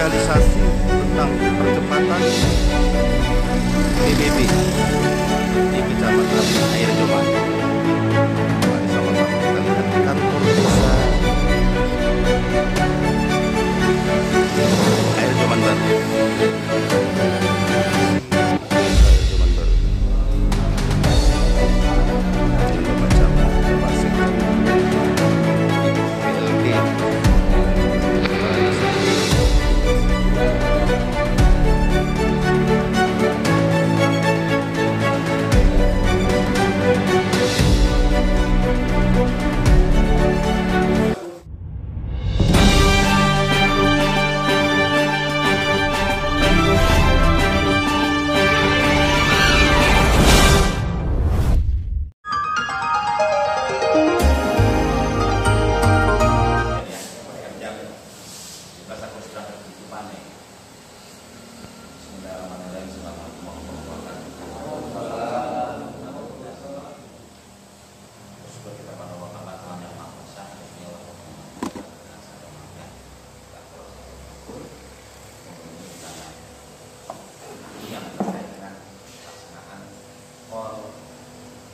sosialisasi tentang percepatan PBB di Kecamatan Air Joman. Mari sama-sama kita lihat kantor desa Air Joman Baru.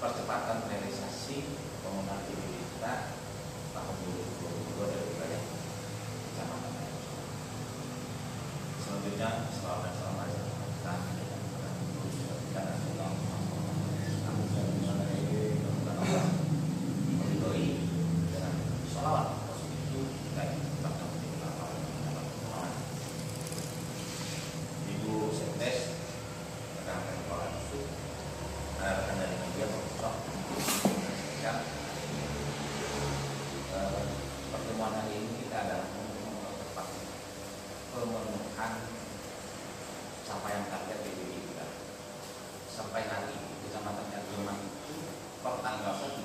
Percepatan realisasi pembangunan PBB kita tahun 2022 dari wilayah Kecamatan Air Joman. Selanjutnya pertemuan hari ini kita adalah untuk mempercepat pemenuhan capaian target PBB kita. Sampai hari ini Kecamatan Air Joman itu per tanggal 1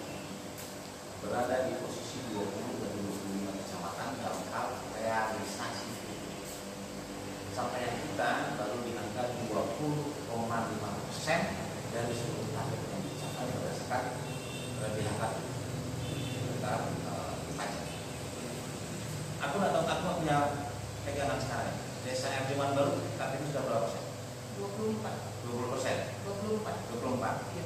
berada di posisi 20 dan 25 kecamatan dalam hal realisasi PBB. Capaian kita baru di angka 20,5% dari seluruh target yang dicapai berdasarkan pihak kita pajak. Aku punya pegangan sekarang. Desa Air Joman Baru target itu sudah berapa persen? 24. Ya.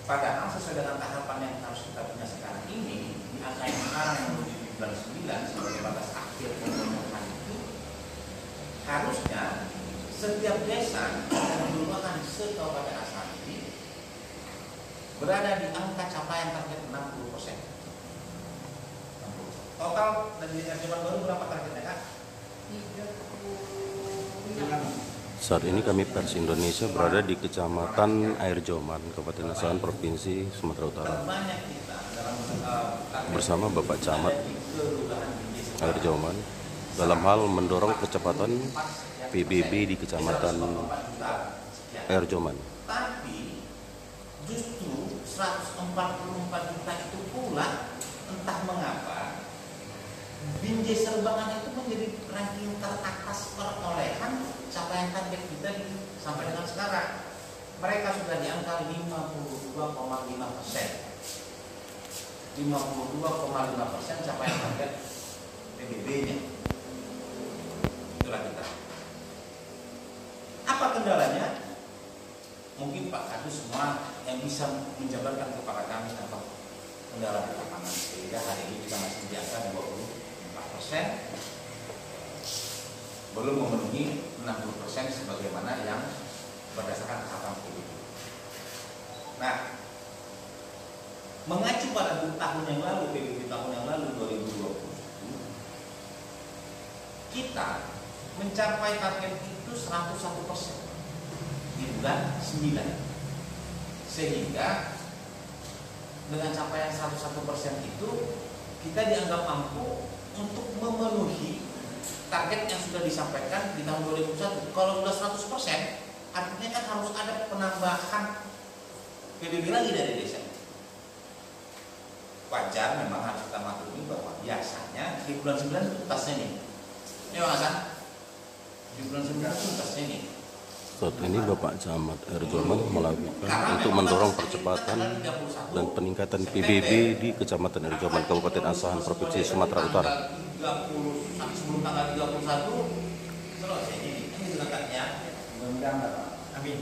Padahal sesuai dengan tahapan yang harus kita punya sekarang ini, di angka yang sekarang menuju di bulan 9 sebagai batas akhir pemenuhan itu, harusnya setiap desa yang merupakan se-Kabupaten Asahan ini berada di angka capaian target 60%. Total dari Air Joman Baru berapa targetnya, Kak? 36. Saat ini kami Pers Indonesia berada di Kecamatan Air Joman, Kabupaten Asahan, Provinsi Sumatera Utara. Bersama Bapak Camat Air Joman dalam hal mendorong percepatan PBB di Kecamatan Air Joman. Tapi justru 144 juta itu pula entah mengapa Binjai Serbangan itu menjadi ranking teratas perolehan capaian target kita sampai dengan sekarang. Mereka sudah di angka 52,5%. 52,5% capaian target PBB-nya. Itulah kita. Apa kendalanya? Mungkin Pak Kadus semua yang bisa menjabarkan kepada kami apa kendala di lapangan, sehingga hari ini kita masih di angka 24%, belum memenuhi 60% sebagaimana yang berdasarkan tahapan PBB. Nah, mengacu pada tahun yang lalu, PBB tahun yang lalu 2020, kita mencapai target itu 101% di bulan 9, sehingga dengan capaian 101% itu kita dianggap mampu untuk memenuhi target yang sudah disampaikan di tahun 2021. Kalau sudah 100%, artinya kan harus ada penambahan PBB lagi dari desa. Wajar memang harus kita maklumi bahwa biasanya di bulan 9 itu tuntasnya nih. Ini Mas Hasan, di bulan 9 itu tuntasnya nih. Saat ini Bapak Camat Air Joman melakukan untuk mendorong percepatan dan peningkatan PBB di Kecamatan Air Joman, Kabupaten Asahan, Provinsi Sumatera Utara. Sebelum tanggal 31 kalau saya ini dilengkapnya. Mudah-mudahan Pak. Amin.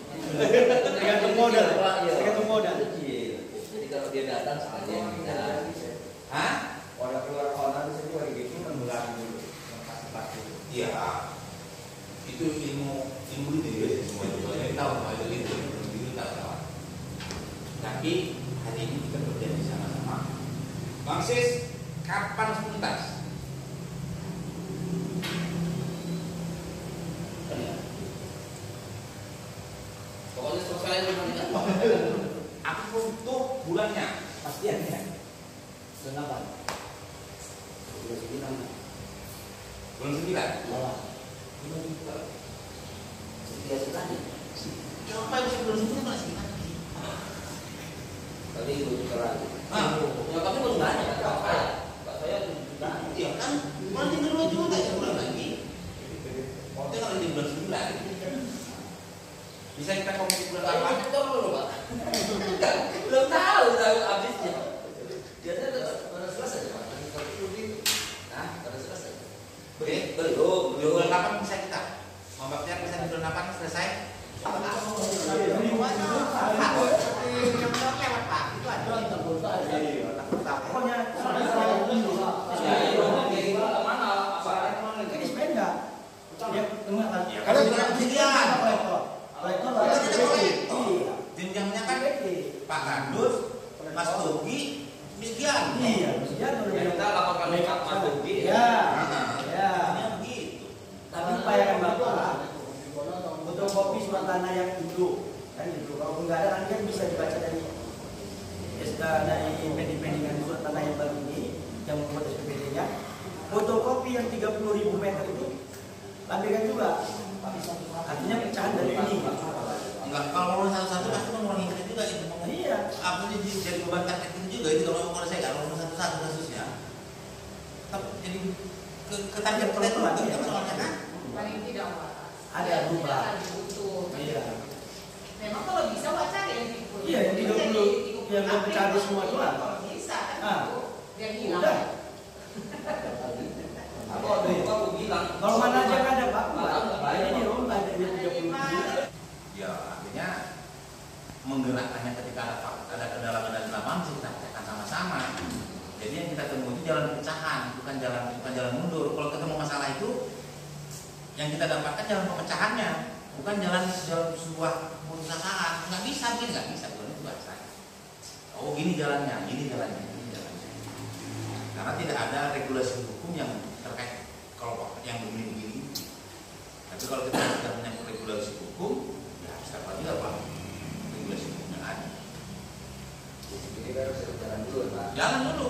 Tergantung modal, Pak. Tergantung modal. Jadi kalau dia datang sengaja yang kita. Hah? Orang keluar kota itu sendiri lagi gitu mengulangi dulu. Pasti. Iya. Itu ilmu itu ya semua itu tahu kalau itu tahu. Tapi hari ini kita berjanji sama-sama. Bang Sis, kapan tuntas? Pokoknya selesai dengan ini. Aku butuh bulannya. Pastian ya. Kenapa? Bulan 9. Bulan 9. Malah. Setiap sekali. Coba bisa bulan 9 masih lagi. Tadi itu keran. Ya tapi belum banyak kan Pak. Pak saya 7 juta. Iya kan? Bulan 2 juta ya bulan lagi. Kita kalau di bulan 9. Bisa kita komit bulan Pak 8. betul belum Pak? Belum tahu habisnya. Biasanya pada selesai Pak. Nah, pada selesai. Belum. Bulan 8 bisa kita. Membaktiar bisa di bulan 8 selesai. Pokoknya ini sepeda. Ya, tengah kan. Kalau tidak kejadian. Jenjangnya kan Pak Gandus, Mas Togi, Misgian. Iya, sekian Kita laporkan lewat Mas Bobi. Ya. Ya, begitu. Tapi upayakan Bapak untuk kopi surat tanah yang itu kan itu. Kalau nggak ada nanti kan bisa dibaca dari pending-pendingan surat tanah yang baru ini yang membuat SPPD-nya. Fotokopi yang 30.000 meter itu tampilkan juga. Artinya pecahan dari ini. Enggak, kalau lulus satu-satu pasti mengurangi kita juga itu. Iya. Apa jadi beban taktik juga itu kalau saya nggak lulus satu-satu kasusnya. Tapi jadi ketarget kita itu kan soalnya kan. Paling tidak Pak. Ada rumah. Butuh. Iya. Memang kalau bisa Pak cari yang 30. Iya, yang 30 yang belum cari semua juga. Kalau bisa kan Ah. itu biar hilang. Udah. Aku bilang. Kalau mana aja kan ada Pak. Ini di rumah ada dia 30. Ya artinya menggerakkannya ketika ada kedalaman dan lapangan bisa kita kerjakan sama-sama. Jadi yang kita temui itu jalan pecahan, bukan jalan mundur. Kalau ketemu masalah itu yang kita dapatkan jalan pemecahannya, bukan jalan sebuah perusahaan. Nggak bisa, bukan itu bahasa. Oh gini jalannya. Karena tidak ada regulasi hukum yang terkait kalau yang begini. Tapi kalau kita sudah menyangkut regulasi hukum, ya siapa tidak Pak? Regulasi hukum yang ada. Jadi kita harus jalan dulu Pak. Jalan dulu.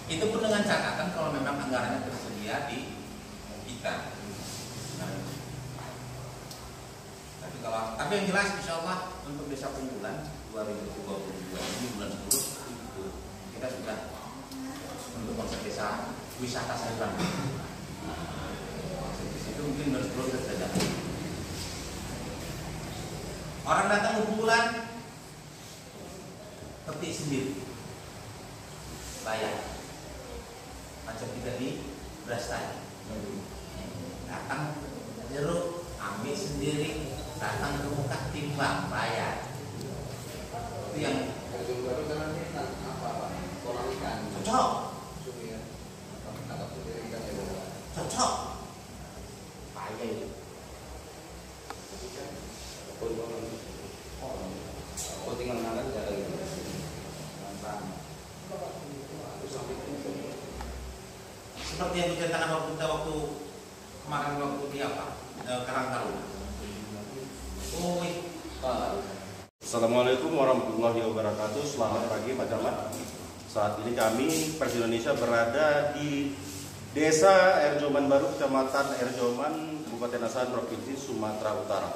Itu pun dengan catatan kalau memang anggarannya tersedia di kita. Tapi yang jelas insya Allah untuk desa Punggulan 2022 ini bulan 10 itu kita sudah untuk konsep desa wisata sayuran. Itu mungkin bulan 10 sudah jalan. Orang datang ke Punggulan petik sendiri, bayar. Macam kita di Brastagi, datang jeruk, ambil sendiri, datang ke muka timbang, bayar. Itu yang baru jalan apa Pak? Kolam ikan. cocok, Atau sendiri ikan ya. cocok. Payah itu. Oh tinggal makan jalan. Seperti yang diceritakan waktu kita kemarin waktu di apa? Karang Taruna. Oh, Assalamualaikum warahmatullahi wabarakatuh. Selamat pagi Pak Camat. Saat ini kami Pers Indonesia berada di Desa Erjoman Baru, Kecamatan Erjoman, Kabupaten Asahan, Provinsi Sumatera Utara.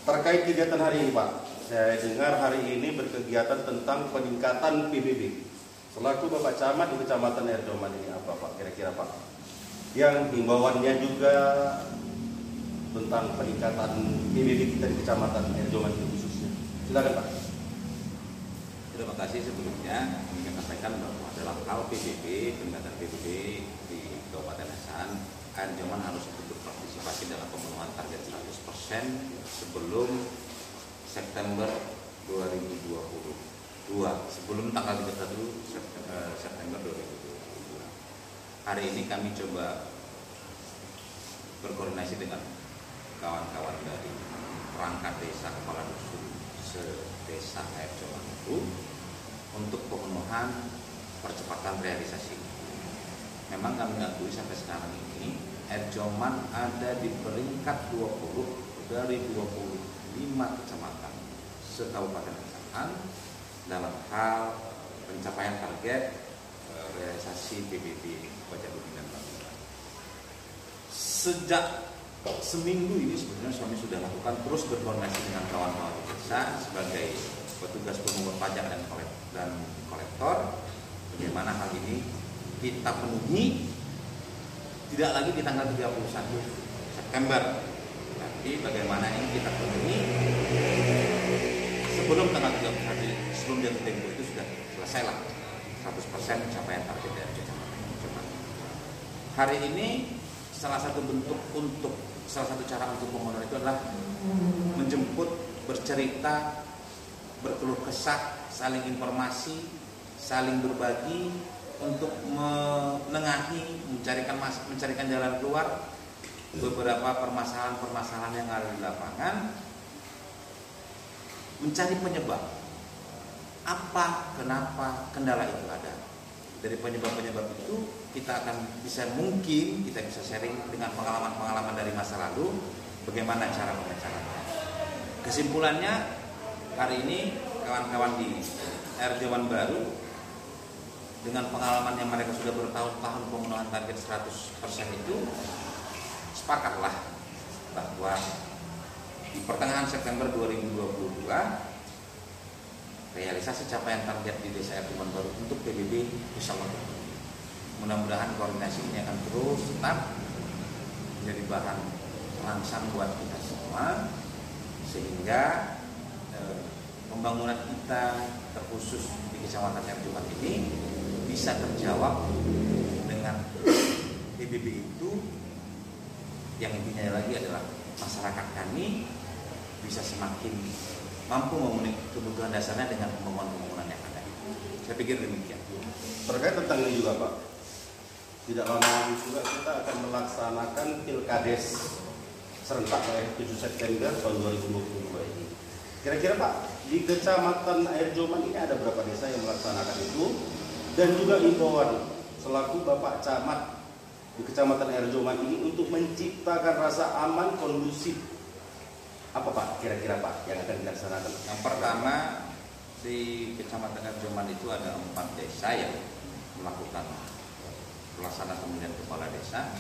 Terkait kegiatan hari ini Pak, saya dengar hari ini berkegiatan tentang peningkatan PBB. Selaku Bapak Camat di Kecamatan Erjoman ini apa Pak kira-kira Pak? Yang himbauannya juga tentang peningkatan PBB kita di Kecamatan Erjoman itu khususnya. Silakan Pak. Terima kasih sebelumnya kami sampaikan bahwa dalam hal PBB, peningkatan PBB di Kabupaten Asahan Erjoman harus berpartisipasi dalam pemenuhan target 100% sebelum September 2022, sebelum tanggal 31 September 2022. Hari ini kami coba berkoordinasi dengan kawan-kawan dari perangkat desa kepala dusun se-desa Erjoman itu untuk pemenuhan percepatan realisasi. Memang kami akui sampai sekarang ini Erjoman ada di peringkat 20 dari 25 kecamatan se-Kabupaten Asahan dalam hal pencapaian target realisasi PBB Pajabumi dan Bangka. Sejak seminggu ini sebenarnya kami sudah lakukan terus berkoordinasi dengan kawan-kawan desa sebagai petugas pemungut pajak dan kolektor. Bagaimana hal ini kita penuhi tidak lagi di tanggal 31 September, tapi bagaimana ini kita penuhi sebelum tanggal 31, sebelum jatuh tempo itu sudah selesai lah 100% capaian target dari kecamatan. Hari ini salah satu cara untuk pemenuhan itu adalah menjemput, bercerita, berkeluh kesah, saling informasi, saling berbagi untuk menengahi, mencarikan jalan keluar beberapa permasalahan yang ada di lapangan, mencari penyebab apa, kenapa kendala itu ada. Dari penyebab-penyebab itu kita bisa sharing dengan pengalaman-pengalaman dari masa lalu bagaimana cara pengecarannya. Kesimpulannya hari ini kawan-kawan di Erjoman Baru dengan pengalaman yang mereka sudah bertahun-tahun pemenuhan target 100% itu sepakatlah bahwa di pertengahan September 2022 realisasi capaian target di Desa Erjoman Baru untuk PBB insya Allah. Mudah-mudahan koordinasi ini akan terus tetap menjadi bahan rangsang buat kita semua sehingga pembangunan kita terkhusus di Kecamatan Erjoman ini bisa terjawab dengan PBB itu yang intinya lagi adalah masyarakat kami bisa semakin mampu memenuhi kebutuhan dasarnya dengan pembangunan yang ada. Saya pikir demikian. Terkait tentang ini juga Pak, tidak lama lagi juga kita akan melaksanakan Pilkades serentak 7 September tahun 2022 ini. Kira-kira Pak, di Kecamatan Erjoman ini ada berapa desa yang melaksanakan itu? Dan juga imbauan selaku Bapak Camat di Kecamatan Erjoman ini untuk menciptakan rasa aman kondusif. Apa Pak kira-kira Pak yang akan dilaksanakan? Yang pertama di Kecamatan Erjoman itu ada 4 desa yang melakukan pelaksanaan pemilihan kepala desa.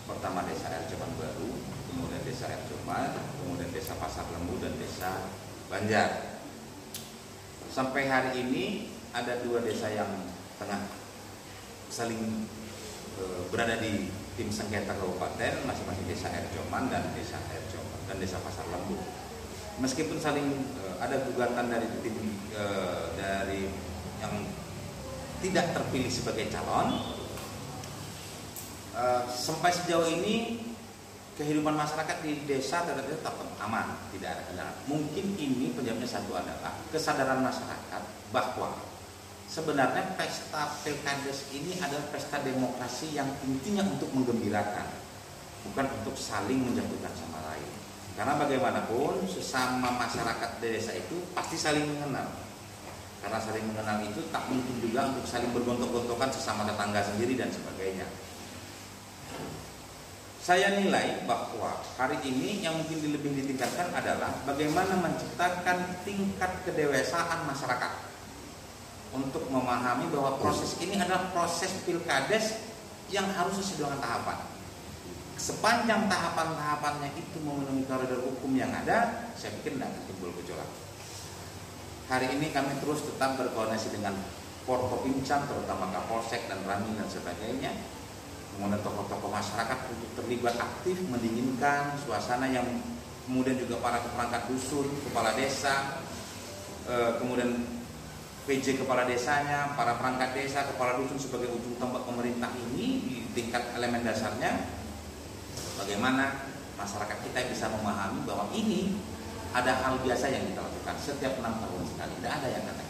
Pertama Desa Erjoman Baru, kemudian Desa Erjoman, kemudian Desa Pasar Lembu dan Desa Banjar. Sampai hari ini ada 2 desa yang tengah saling berada di tim sengketa kabupaten, masing-masing Desa Erjoman dan Desa Erjoman dan Desa Pasar Lembu. Meskipun saling ada gugatan dari tim dari yang tidak terpilih sebagai calon, sampai sejauh ini kehidupan masyarakat di desa tetap aman, tidak ada kendala. Mungkin ini penyebabnya satu adalah kesadaran masyarakat bahwa sebenarnya pesta Pilkades ini adalah pesta demokrasi yang intinya untuk menggembirakan, bukan untuk saling menjatuhkan sama lain. Karena bagaimanapun sesama masyarakat desa itu pasti saling mengenal. Karena saling mengenal itu tak mungkin juga untuk saling bergontok-gontokan sesama tetangga sendiri dan sebagainya. Saya nilai bahwa hari ini yang mungkin lebih ditingkatkan adalah bagaimana menciptakan tingkat kedewasaan masyarakat untuk memahami bahwa proses ini adalah proses Pilkades yang harus sesuai dengan tahapan. Sepanjang tahapan-tahapannya itu memenuhi koridor hukum yang ada, saya pikir tidak akan timbul gejolak. Hari ini kami terus tetap berkoordinasi dengan Forkopimcam, terutama Kapolsek dan Ranting dan sebagainya, kemudian tokoh-tokoh masyarakat untuk terlibat aktif mendinginkan suasana, yang kemudian juga para perangkat dusun, kepala desa, kemudian PJ kepala desanya, para perangkat desa, kepala dusun sebagai ujung tombak pemerintah ini di tingkat elemen dasarnya bagaimana masyarakat kita bisa memahami bahwa ini ada hal biasa yang kita lakukan setiap 6 tahun sekali. Tidak ada yang aneh.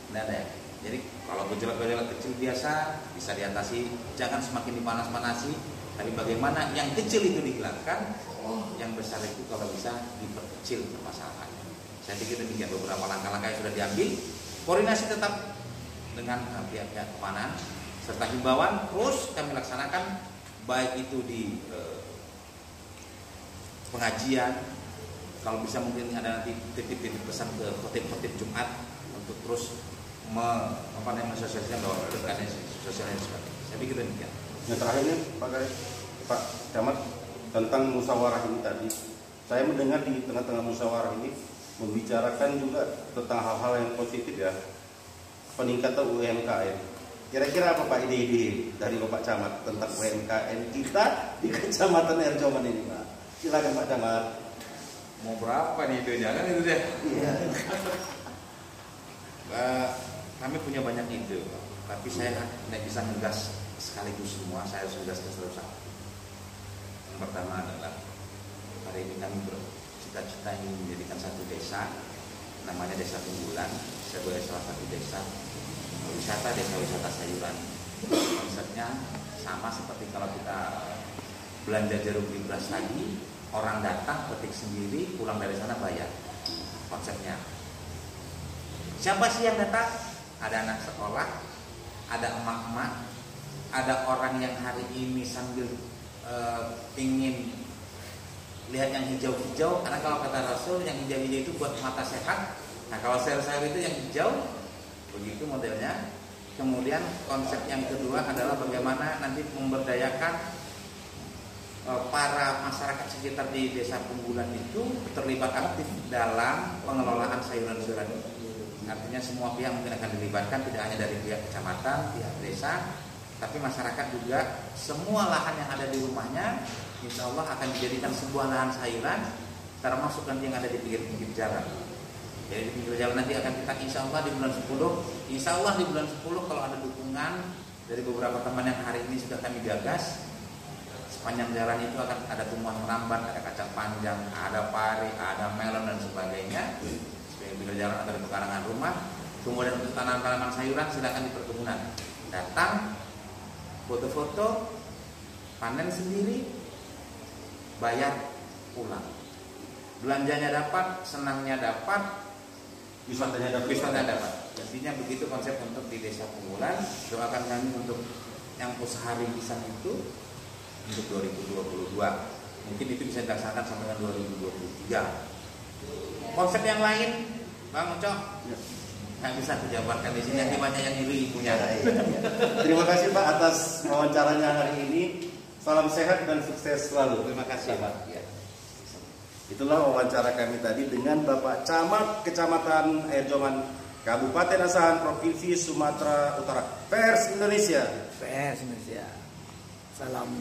Tidak ada ya. Jadi kalau gejolak-gejolak kecil biasa bisa diatasi, jangan semakin dipanas-panasi. Tapi bagaimana yang kecil itu dihilangkan, yang besar itu kalau bisa diperkecil permasalahannya. Saya pikir demikian beberapa langkah-langkah yang sudah diambil. Koordinasi tetap dengan pihak-pihak keamanan serta himbauan terus kami laksanakan, baik itu di pengajian, kalau bisa mungkin ada nanti titip-titip pesan ke khotib-khotib Jumat untuk terus mensosialisasikan bahwa dekatnya sosialnya sebagainya. Saya pikir demikian. Yang terakhir ini Pak Camat tentang musyawarah ini tadi, saya mendengar di tengah-tengah musyawarah ini membicarakan juga tentang hal-hal yang positif ya, peningkatan UMKM. Kira-kira apa Pak ide-ide dari Bapak Camat tentang UMKM kita di Kecamatan Erjoman ini Pak? Silakan Pak Camat. Mau berapa nih itu jangan itu deh. Iya. Kami punya banyak ide, tapi saya tidak bisa ngegas sekaligus semua. Saya harus ngegas satu-satu. Yang pertama adalah hari ini kami bercita-cita ingin menjadikan satu desa, namanya Desa Unggulan, sebagai salah satu desa wisata sayuran. Konsepnya sama seperti kalau kita belanja jeruk di beras tadi, orang datang petik sendiri, pulang dari sana bayar. Konsepnya. Siapa sih yang datang? Ada anak sekolah, ada emak-emak, ada orang yang hari ini sambil ingin lihat yang hijau-hijau, karena kalau kata Rasul yang hijau-hijau itu buat mata sehat. Nah kalau sayur-sayur itu yang hijau, begitu modelnya. Kemudian konsep yang kedua adalah bagaimana nanti memberdayakan para masyarakat sekitar di Desa Unggulan itu terlibat aktif dalam pengelolaan sayuran-sayuran ini. Artinya semua pihak mungkin akan dilibatkan, tidak hanya dari pihak kecamatan, pihak desa, tapi masyarakat juga. Semua lahan yang ada di rumahnya insya Allah akan dijadikan sebuah lahan sayuran, termasuk nanti yang ada di pinggir-pinggir jalan. Jadi di pinggir jalan nanti akan kita insya Allah di bulan 10 kalau ada dukungan dari beberapa teman yang hari ini sudah kami gagas, sepanjang jalan itu akan ada tumbuhan merambat, ada kacang panjang, ada pari, ada melon dan sebagainya. Bila jalan atau di pekarangan rumah. Kemudian untuk tanaman-tanaman sayuran silakan di perkebunan. Datang, foto-foto, panen sendiri, bayar, pulang. Belanjanya dapat, senangnya dapat, wisatanya dapat. Intinya begitu konsep untuk di Desa Unggulan. Doakan kami untuk yang usaha rintisan itu untuk 2022. Mungkin itu bisa dilaksanakan sampai dengan 2023. Konsep yang lain, Bang Ucok, nggak bisa dijabarkan di sini. Nanti banyak yang iri punya. Terima kasih Pak atas wawancaranya hari ini. Salam sehat dan sukses selalu. Terima kasih Pak. Ya. Itulah wawancara kami tadi dengan Bapak Camat Kecamatan Erjoman, Kabupaten Asahan, Provinsi Sumatera Utara. Pers Indonesia. PS Indonesia. Salam.